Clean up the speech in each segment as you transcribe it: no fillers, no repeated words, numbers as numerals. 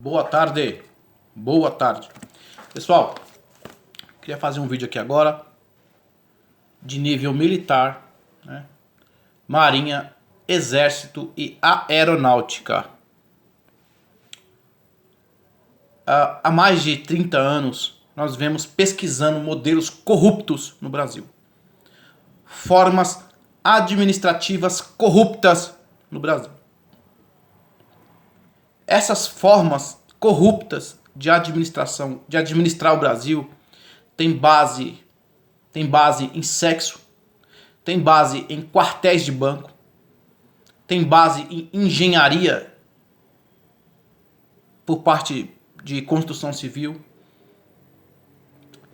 Boa tarde, boa tarde. Pessoal, queria fazer um vídeo aqui agora de nível militar, né? Marinha, Exército e Aeronáutica. Há mais de 30 anos nós vemos pesquisando modelos corruptos no Brasil. Formas administrativas corruptas no Brasil. Essas formas corruptas de administração, de administrar o Brasil, tem base em sexo, tem base em quartéis de banco, tem base em engenharia por parte de construção civil.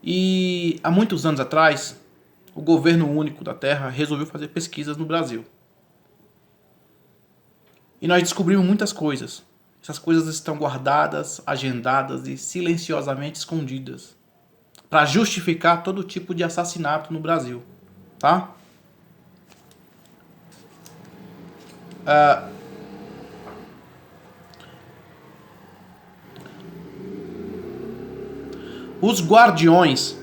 E há muitos anos atrás, o governo único da Terra resolveu fazer pesquisas no Brasil. E nós descobrimos muitas coisas. Essas coisas estão guardadas, agendadas e silenciosamente escondidas para justificar todo tipo de assassinato no Brasil, tá? Os guardiões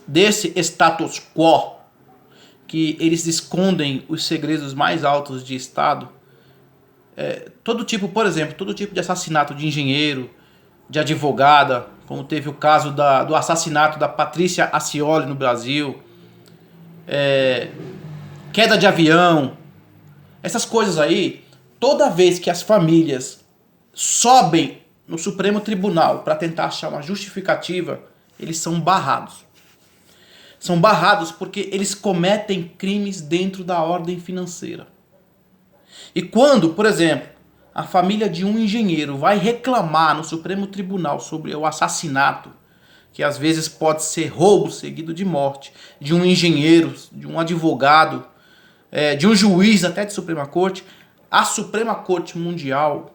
desse status quo, que eles escondem os segredos mais altos de Estado, todo tipo de assassinato de engenheiro, de advogada, como teve o caso do assassinato da Patrícia Acioli no Brasil, queda de avião, essas coisas aí, toda vez que as famílias sobem no Supremo Tribunal para tentar achar uma justificativa, eles são barrados. São barrados porque eles cometem crimes dentro da ordem financeira. E quando, por exemplo, a família de um engenheiro vai reclamar no Supremo Tribunal sobre o assassinato, que às vezes pode ser roubo seguido de morte, de um engenheiro, de um advogado, de um juiz até de Suprema Corte, a Suprema Corte Mundial,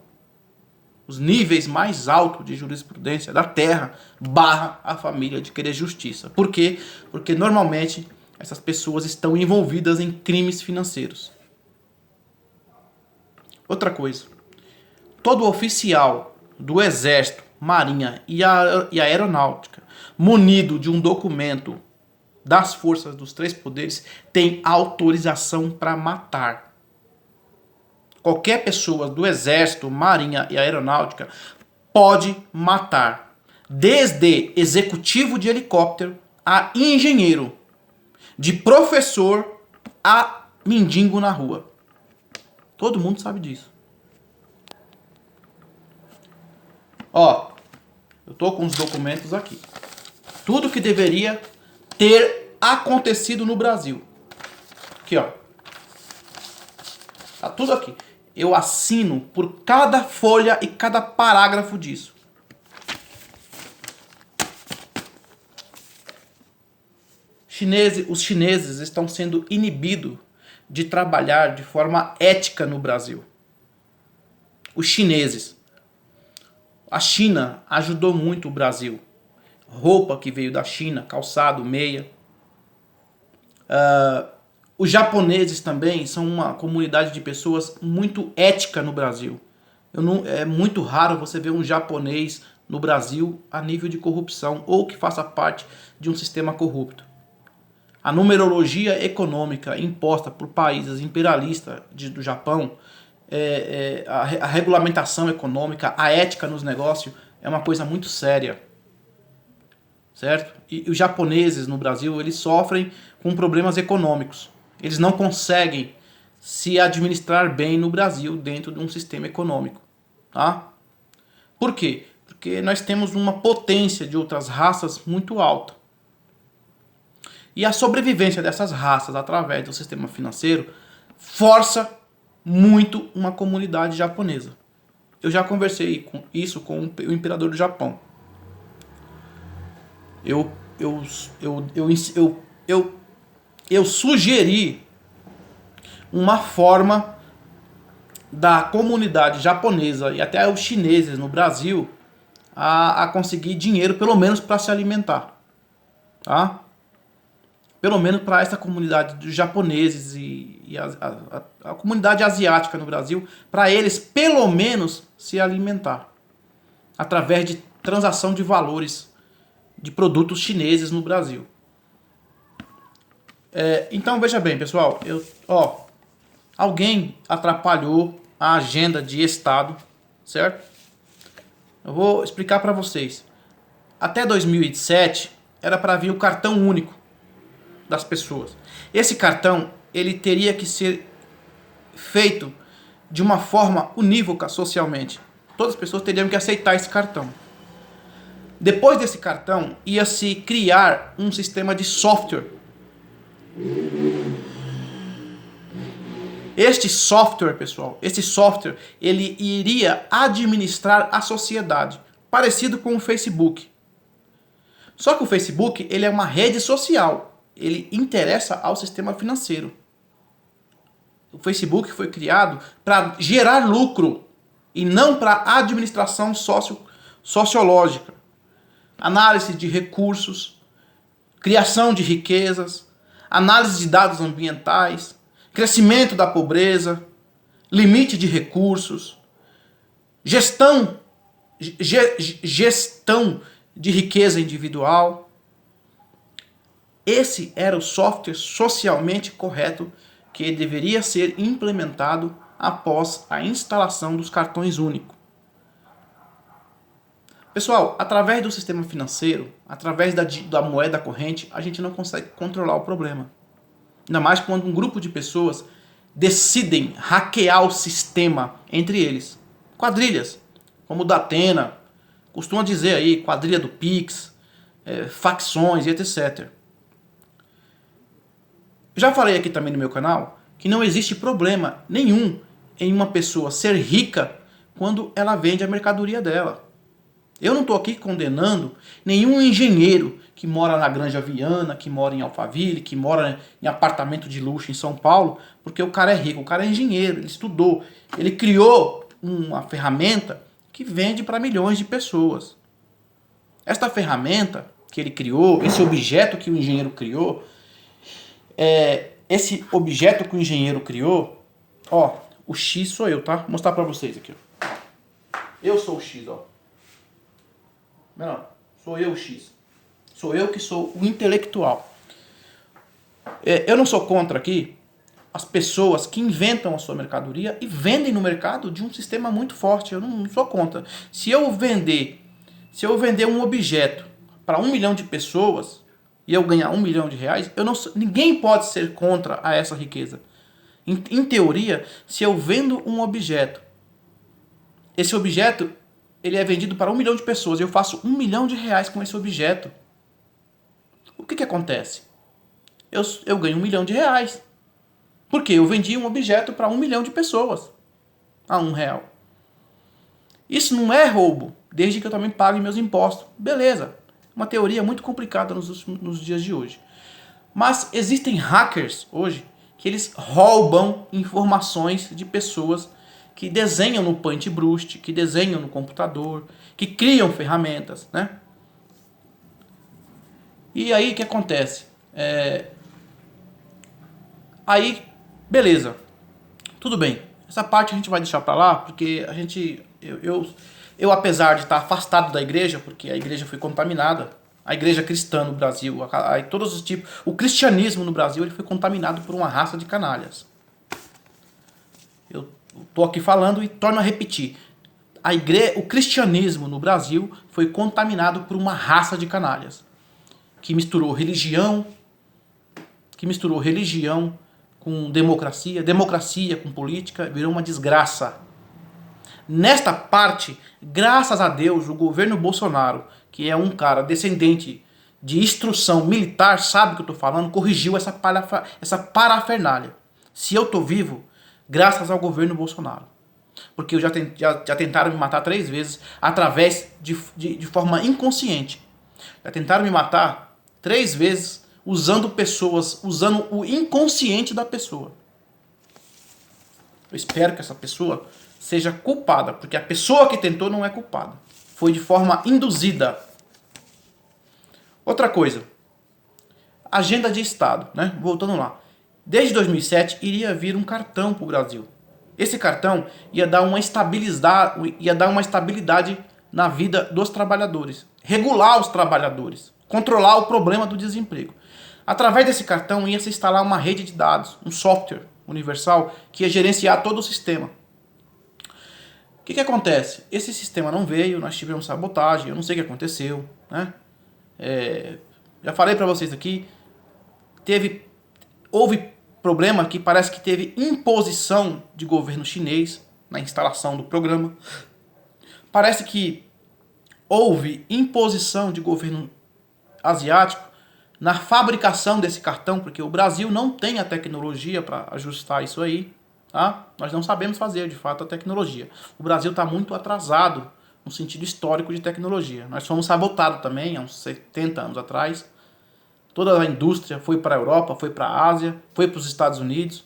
os níveis mais altos de jurisprudência da Terra, barra a família de querer justiça. Por quê? Porque normalmente essas pessoas estão envolvidas em crimes financeiros. Outra coisa, todo oficial do Exército, Marinha e Aeronáutica, munido de um documento das forças dos três poderes, tem autorização para matar. Qualquer pessoa do Exército, Marinha e Aeronáutica pode matar, desde executivo de helicóptero a engenheiro, de professor a mendigo na rua. Todo mundo sabe disso. Ó, eu tô com os documentos aqui. Tudo que deveria ter acontecido no Brasil. Aqui, ó. Tá tudo aqui. Eu assino por cada folha e cada parágrafo disso. Os chineses estão sendo inibidos de trabalhar de forma ética no Brasil. Os chineses. A China ajudou muito o Brasil. Roupa que veio da China, calçado, meia. Os japoneses também são uma comunidade de pessoas muito ética no Brasil. É muito raro você ver um japonês no Brasil a nível de corrupção ou que faça parte de um sistema corrupto. A numerologia econômica imposta por países imperialistas do Japão, a regulamentação econômica, a ética nos negócios é uma coisa muito séria. Certo? E os japoneses no Brasil, eles sofrem com problemas econômicos. Eles não conseguem se administrar bem no Brasil dentro de um sistema econômico. Tá? Por quê? Porque nós temos uma potência de outras raças muito alta. E a sobrevivência dessas raças através do sistema financeiro força muito uma comunidade japonesa. Eu já conversei com isso com o imperador do Japão. Eu sugeri uma forma da comunidade japonesa e até os chineses no Brasil a conseguir dinheiro, pelo menos para se alimentar. Tá? Pelo menos para essa comunidade dos japoneses e a comunidade asiática no Brasil, para eles pelo menos se alimentar através de transação de valores de produtos chineses no Brasil. Então veja bem, pessoal, alguém atrapalhou a agenda de Estado, certo? Eu vou explicar para vocês. Até 2007 era para vir o cartão único das pessoas. Esse cartão ele teria que ser feito de uma forma unívoca socialmente. Todas as pessoas teriam que aceitar esse cartão. Depois desse cartão ia se criar um sistema de software. Este software, pessoal, ele iria administrar a sociedade, parecido com o Facebook. Só que o Facebook, ele é uma rede social, ele interessa ao sistema financeiro. O Facebook foi criado para gerar lucro e não para administração sociológica. Análise de recursos, criação de riquezas, análise de dados ambientais, crescimento da pobreza, limite de recursos, gestão de riqueza individual. Esse era o software socialmente correto que deveria ser implementado após a instalação dos cartões únicos. Pessoal, através do sistema financeiro, através da moeda corrente, a gente não consegue controlar o problema. Ainda mais quando um grupo de pessoas decidem hackear o sistema entre eles. Quadrilhas, como o da Atena, costuma dizer aí, quadrilha do Pix, facções e etc. Já falei aqui também no meu canal que não existe problema nenhum em uma pessoa ser rica quando ela vende a mercadoria dela. Eu não estou aqui condenando nenhum engenheiro que mora na Granja Viana, que mora em Alphaville, que mora em apartamento de luxo em São Paulo, porque o cara é rico, o cara é engenheiro, ele estudou, ele criou uma ferramenta que vende para milhões de pessoas. Esta ferramenta que ele criou, esse objeto que o engenheiro criou, o X sou eu, tá? Vou mostrar para vocês aqui. Eu sou o X, ó. Não, sou eu o X. Sou eu que sou o intelectual. Eu não sou contra aqui as pessoas que inventam a sua mercadoria e vendem no mercado de um sistema muito forte. Eu não sou contra. Se eu vender um objeto para 1 milhão de pessoas e eu ganhar R$1 milhão, ninguém pode ser contra a essa riqueza. Em teoria, se eu vendo um objeto, esse objeto ele é vendido para 1 milhão de pessoas e eu faço R$1 milhão com esse objeto. O que acontece? Eu ganho R$1 milhão. Porque eu vendi um objeto para 1 milhão de pessoas a R$1. Isso não é roubo, desde que eu também pague meus impostos. Beleza. Uma teoria muito complicada nos dias de hoje. Mas existem hackers hoje que eles roubam informações de pessoas que desenham no Paintbrust, que desenham no computador, que criam ferramentas, né? E aí o que acontece? Aí, beleza. Tudo bem. Essa parte a gente vai deixar para lá, porque eu apesar de estar afastado da igreja, porque a igreja foi contaminada, a igreja cristã no Brasil, todos os tipos, o cristianismo no Brasil, ele foi contaminado por uma raça de canalhas. Eu estou aqui falando e torno a repetir. O cristianismo no Brasil foi contaminado por uma raça de canalhas que misturou religião com democracia com política, virou uma desgraça. Nesta parte, graças a Deus, o governo Bolsonaro, que é um cara descendente de instrução militar, sabe o que eu estou falando, corrigiu essa parafernália. Se eu estou vivo, graças ao governo Bolsonaro. Porque já tentaram me matar 3 vezes através de forma inconsciente. Já tentaram me matar 3 vezes usando o inconsciente da pessoa. Eu espero que essa pessoa seja culpada, porque a pessoa que tentou não é culpada. Foi de forma induzida. Outra coisa. Agenda de Estado, né? Voltando lá. desde 2007 iria vir um cartão para o Brasil. Esse cartão ia dar uma estabilidade na vida dos trabalhadores, regular os trabalhadores, controlar o problema do desemprego. Através desse cartão ia se instalar uma rede de dados, um software universal que ia gerenciar todo o sistema. O que acontece? Esse sistema não veio, nós tivemos sabotagem, eu não sei o que aconteceu, né? Já falei para vocês aqui, houve problema que parece que teve imposição de governo chinês na instalação do programa. Parece que houve imposição de governo asiático na fabricação desse cartão, porque o Brasil não tem a tecnologia para ajustar isso aí, tá? Nós não sabemos fazer, de fato, a tecnologia. O Brasil está muito atrasado no sentido histórico de tecnologia. Nós fomos sabotados também, há uns 70 anos atrás. Toda a indústria foi para a Europa, foi para a Ásia, foi para os Estados Unidos.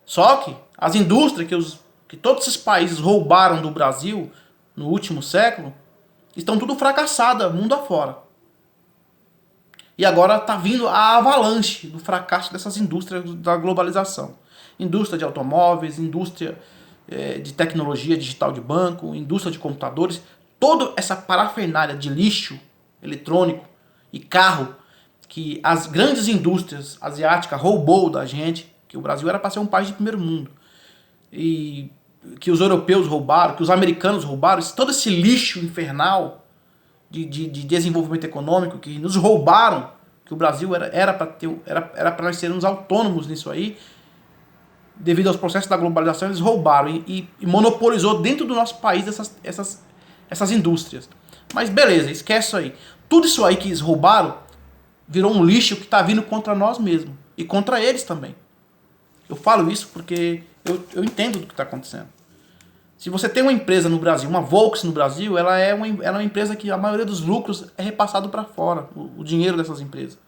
Só que as indústrias que todos esses países roubaram do Brasil no último século estão tudo fracassadas, mundo afora. E agora está vindo a avalanche do fracasso dessas indústrias da globalização. Indústria de automóveis, indústria de tecnologia digital de banco, indústria de computadores. Toda essa parafernália de lixo eletrônico e carro que as grandes indústrias asiáticas roubou da gente, que o Brasil era para ser um país de primeiro mundo, e que os europeus roubaram, que os americanos roubaram, todo esse lixo infernal de desenvolvimento econômico que nos roubaram, que o Brasil era para nós sermos autônomos nisso aí, devido aos processos da globalização, eles roubaram e monopolizou dentro do nosso país essas indústrias. Mas beleza, esquece isso aí. Tudo isso aí que eles roubaram virou um lixo que está vindo contra nós mesmos e contra eles também. Eu falo isso porque eu entendo do que está acontecendo. Se você tem uma empresa no Brasil, uma Volks no Brasil, ela é uma empresa que a maioria dos lucros é repassado para fora, o dinheiro dessas empresas.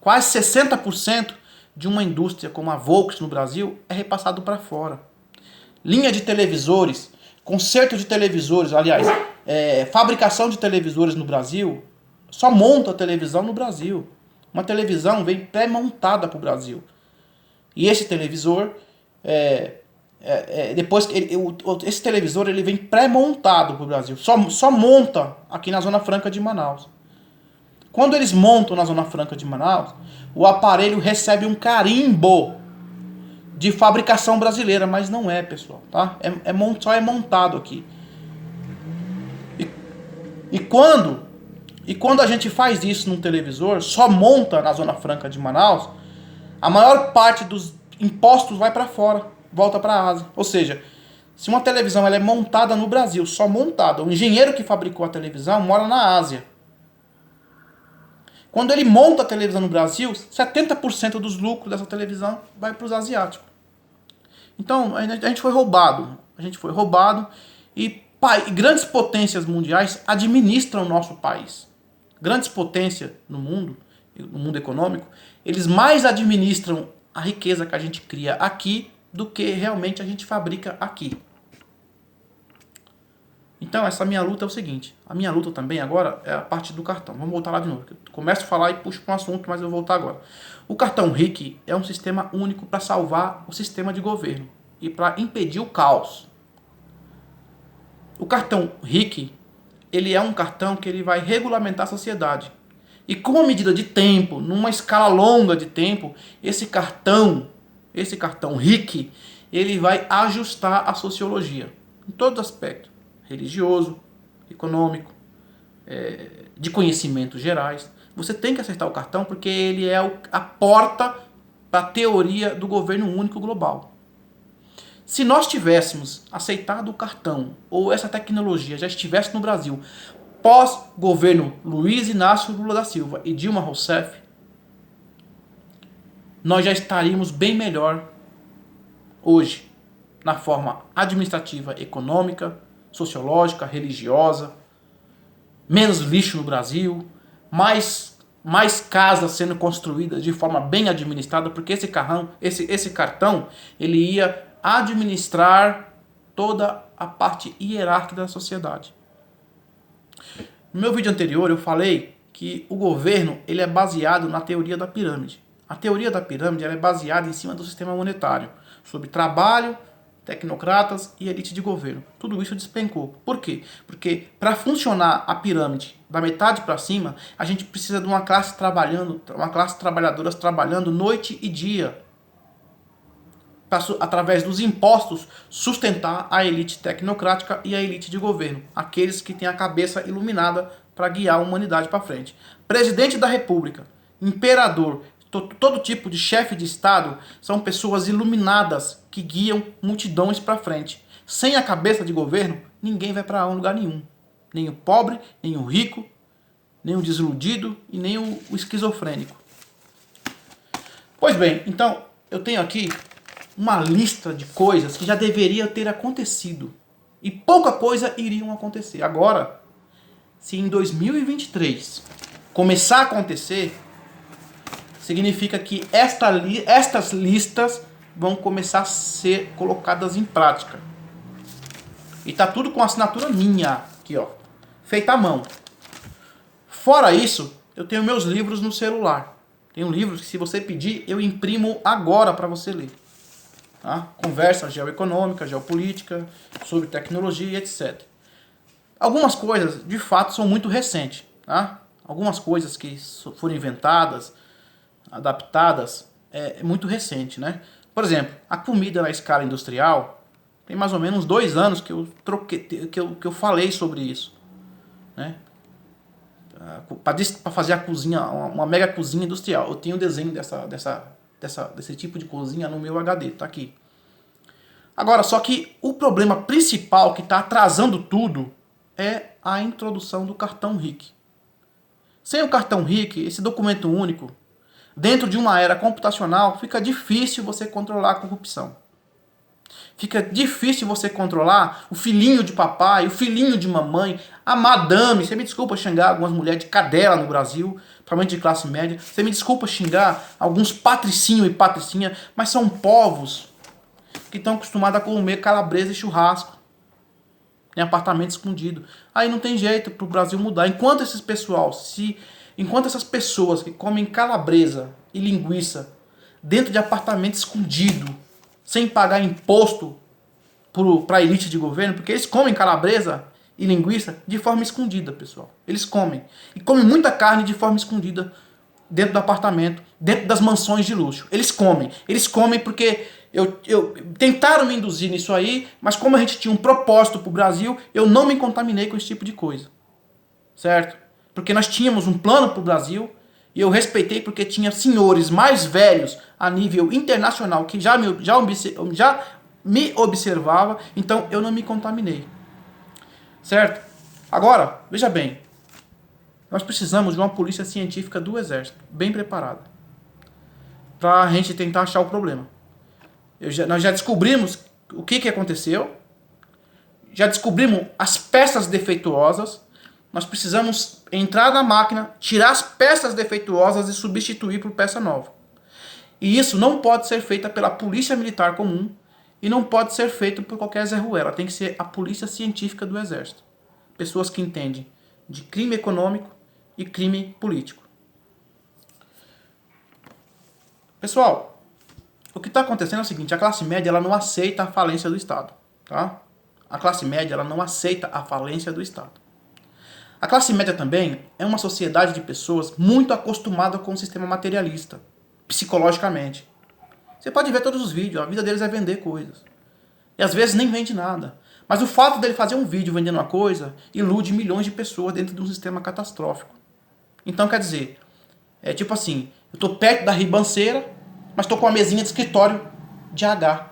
Quase 60% de uma indústria como a Volks no Brasil é repassado para fora. Linha de televisores, conserto de televisores, aliás, fabricação de televisores no Brasil, só monta a televisão no Brasil. Uma televisão vem pré-montada para o Brasil. E esse televisor, esse televisor ele vem pré-montado para o Brasil. Só monta aqui na Zona Franca de Manaus. Quando eles montam na Zona Franca de Manaus, o aparelho recebe um carimbo de fabricação brasileira, mas não é, pessoal, tá? Só é montado aqui. E quando a gente faz isso num televisor, só monta na Zona Franca de Manaus, a maior parte dos impostos vai para fora, volta para a Ásia. Ou seja, se uma televisão ela é montada no Brasil, só montada, o engenheiro que fabricou a televisão mora na Ásia. Quando ele monta a televisão no Brasil, 70% dos lucros dessa televisão vai para os asiáticos. Então, a gente foi roubado. E grandes potências mundiais administram o nosso país. Grandes potências no mundo econômico, eles mais administram a riqueza que a gente cria aqui do que realmente a gente fabrica aqui. Então, essa minha luta é o seguinte. A minha luta também agora é a parte do cartão. Vamos voltar lá de novo. Eu começo a falar e puxo para um assunto, mas eu vou voltar agora. O cartão RIC é um sistema único para salvar o sistema de governo e para impedir o caos. O cartão RIC, ele é um cartão que ele vai regulamentar a sociedade. E com a medida de tempo, numa escala longa de tempo, esse cartão RIC, ele vai ajustar a sociologia em todos os aspectos. Religioso, econômico, de conhecimentos gerais. Você tem que acertar o cartão porque ele é a porta para a teoria do governo único global. Se nós tivéssemos aceitado o cartão ou essa tecnologia já estivesse no Brasil pós-governo Luiz Inácio Lula da Silva e Dilma Rousseff, nós já estaríamos bem melhor hoje na forma administrativa, econômica, sociológica, religiosa, menos lixo no Brasil, mais casas sendo construídas de forma bem administrada, porque esse cartão ele ia administrar toda a parte hierárquica da sociedade. No meu vídeo anterior eu falei que o governo ele é baseado na teoria da pirâmide. A teoria da pirâmide ela é baseada em cima do sistema monetário, sobre trabalho, tecnocratas e elite de governo. Tudo isso despencou. Por quê? Porque para funcionar a pirâmide da metade para cima, a gente precisa de uma classe trabalhando, uma classe trabalhadora trabalhando noite e dia, para, através dos impostos, sustentar a elite tecnocrática e a elite de governo, aqueles que têm a cabeça iluminada para guiar a humanidade para frente. Presidente da República, imperador, todo tipo de chefe de Estado são pessoas iluminadas que guiam multidões para frente. Sem a cabeça de governo, ninguém vai para lugar nenhum. Nem o pobre, nem o rico, nem o desiludido e nem o esquizofrênico. Pois bem, então eu tenho aqui uma lista de coisas que já deveria ter acontecido. E pouca coisa iriam acontecer. Agora, se em 2023 começar a acontecer, significa que estas listas vão começar a ser colocadas em prática. E tá tudo com assinatura minha, aqui ó, feita à mão. Fora isso, eu tenho meus livros no celular. Tenho livros que se você pedir, eu imprimo agora para você ler. Tá? Conversa geoeconômica, geopolítica, sobre tecnologia, etc. Algumas coisas, de fato, são muito recentes. Tá? Algumas coisas que foram inventadas, adaptadas, é muito recente, né? Por exemplo, a comida na escala industrial, tem mais ou menos 2 anos que eu troquei, que eu falei sobre isso, né? Para fazer a cozinha, uma mega cozinha industrial. Eu tenho o desenho desse tipo de cozinha no meu HD, tá aqui. Agora, só que o problema principal que está atrasando tudo é a introdução do cartão RIC. Sem o cartão RIC, esse documento único, dentro de uma era computacional, fica difícil você controlar a corrupção. Fica difícil você controlar o filhinho de papai, o filhinho de mamãe, a madame. Você me desculpa xingar algumas mulheres de cadela no Brasil, principalmente de classe média. Você me desculpa xingar alguns patricinhos e patricinha, mas são povos que estão acostumados a comer calabresa e churrasco em apartamento escondido. Aí não tem jeito para o Brasil mudar. Enquanto essas pessoas que comem calabresa e linguiça dentro de apartamento escondido, sem pagar imposto para a elite de governo, porque eles comem calabresa e linguiça de forma escondida, pessoal. Eles comem. E comem muita carne de forma escondida dentro do apartamento, dentro das mansões de luxo. Eles comem. Eles comem porque tentaram me induzir nisso aí, mas como a gente tinha um propósito para o Brasil, eu não me contaminei com esse tipo de coisa. Certo? Porque nós tínhamos um plano para o Brasil, e eu respeitei porque tinha senhores mais velhos a nível internacional que já me observava, então eu não me contaminei. Certo? Agora, veja bem, nós precisamos de uma polícia científica do Exército, bem preparada, para a gente tentar achar o problema. Nós já descobrimos o que aconteceu, já descobrimos as peças defeituosas. Nós precisamos entrar na máquina, tirar as peças defeituosas e substituir por peça nova. E isso não pode ser feito pela polícia militar comum e não pode ser feito por qualquer Zé Ruela. Tem que ser a polícia científica do Exército. Pessoas que entendem de crime econômico e crime político. Pessoal, o que está acontecendo é o seguinte: a classe média ela não aceita a falência do Estado. Tá? A classe média ela não aceita a falência do Estado. A classe média também é uma sociedade de pessoas muito acostumada com o sistema materialista, psicologicamente. Você pode ver todos os vídeos, a vida deles é vender coisas. E às vezes nem vende nada. Mas o fato dele fazer um vídeo vendendo uma coisa ilude milhões de pessoas dentro de um sistema catastrófico. Então quer dizer, é tipo assim, eu estou perto da ribanceira, mas estou com uma mesinha de escritório de H.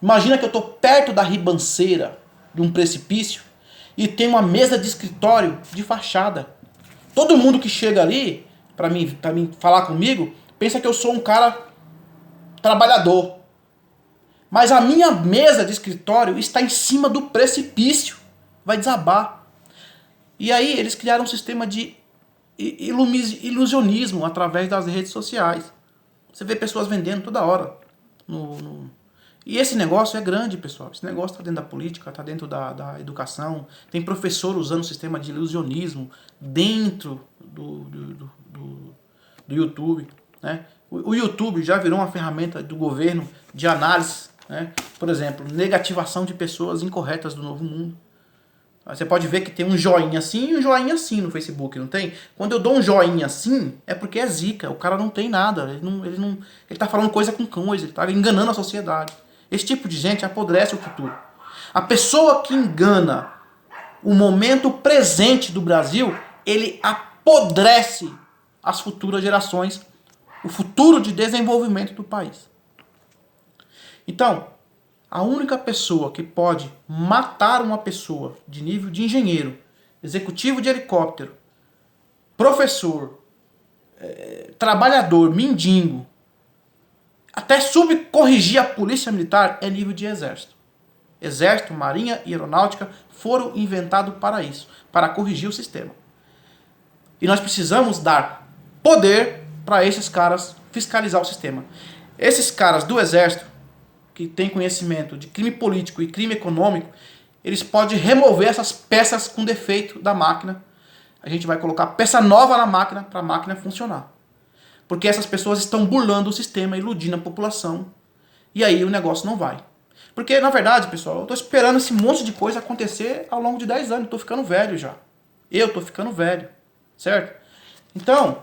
Imagina que eu estou perto da ribanceira de um precipício e tem uma mesa de escritório de fachada. Todo mundo que chega ali para mim falar comigo pensa que eu sou um cara trabalhador. Mas a minha mesa de escritório está em cima do precipício. Vai desabar. E aí eles criaram um sistema de ilusionismo através das redes sociais. Você vê pessoas vendendo toda hora. E esse negócio é grande, pessoal. Esse negócio está dentro da política, está dentro da educação. Tem professor usando o sistema de ilusionismo dentro do YouTube. né? O YouTube já virou uma ferramenta do governo de análise, né? Por exemplo, negativação de pessoas incorretas do Novo Mundo. Você pode ver que tem um joinha assim e um joinha assim no Facebook, não tem? Quando eu dou um joinha assim, é porque é zica, o cara não tem nada, ele tá falando coisa com coisa, ele tá enganando a sociedade. Esse tipo de gente apodrece o futuro. A pessoa que engana o momento presente do Brasil, ele apodrece as futuras gerações, o futuro de desenvolvimento do país. Então, a única pessoa que pode matar uma pessoa de nível de engenheiro, executivo de helicóptero, professor, trabalhador, mendigo, até subcorrigir a polícia militar é nível de exército. Exército, marinha e aeronáutica foram inventados para isso, para corrigir o sistema. E nós precisamos dar poder para esses caras fiscalizar o sistema. Esses caras do exército, que tem conhecimento de crime político e crime econômico, eles podem remover essas peças com defeito da máquina. A gente vai colocar peça nova na máquina para a máquina funcionar. Porque essas pessoas estão burlando o sistema, iludindo a população. E aí o negócio não vai. Porque, na verdade, pessoal, eu estou esperando esse monte de coisa acontecer ao longo de 10 anos. Estou ficando velho já. Eu estou ficando velho. Certo? Então,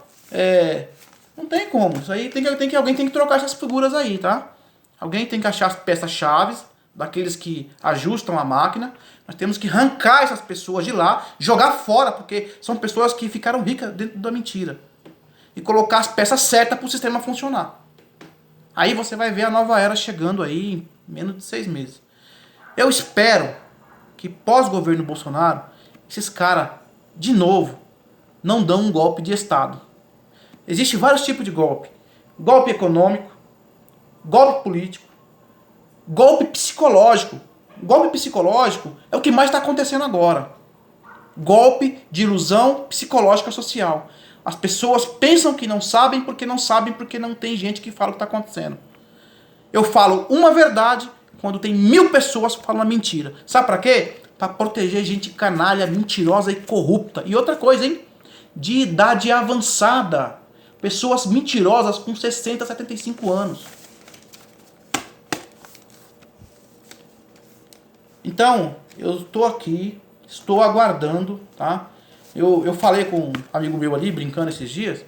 não tem como. Isso aí alguém tem que trocar essas figuras aí, tá? Alguém tem que achar as peças-chave daqueles que ajustam a máquina. Nós temos que arrancar essas pessoas de lá, jogar fora, porque são pessoas que ficaram ricas dentro da mentira. E colocar as peças certas para o sistema funcionar. Aí você vai ver a nova era chegando aí em menos de 6 meses. Eu espero que pós-governo Bolsonaro, esses caras, de novo, não dão um golpe de Estado. Existem vários tipos de golpe. Golpe econômico, golpe político, golpe psicológico. Golpe psicológico é o que mais está acontecendo agora. Golpe de ilusão psicológica social. As pessoas pensam que não sabem porque não tem gente que fala o que está acontecendo. Eu falo uma verdade quando tem 1000 pessoas falando uma mentira. Sabe para quê? Para proteger gente canalha, mentirosa e corrupta. E outra coisa, hein? De idade avançada. Pessoas mentirosas com 60, 75 anos. Então, eu estou aqui, estou aguardando, tá? Eu falei com um amigo meu ali, brincando esses dias,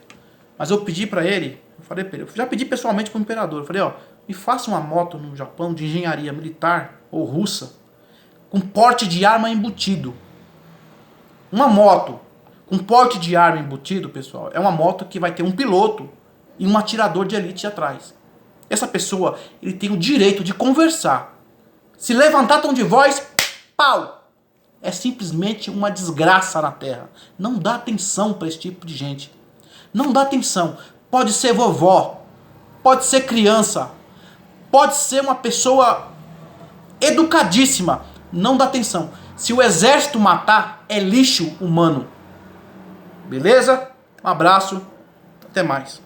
mas eu pedi pra ele, eu já pedi pessoalmente pro imperador, eu falei, ó, me faça uma moto no Japão de engenharia militar ou russa, com porte de arma embutido. Uma moto com porte de arma embutido, pessoal, é uma moto que vai ter um piloto e um atirador de elite atrás. Essa pessoa, ele tem o direito de conversar. Se levantar tom de voz, pau! É simplesmente uma desgraça na Terra. Não dá atenção para esse tipo de gente. Não dá atenção. Pode ser vovó, pode ser criança, pode ser uma pessoa educadíssima. Não dá atenção. Se o exército matar, é lixo humano. Beleza? Um abraço. Até mais.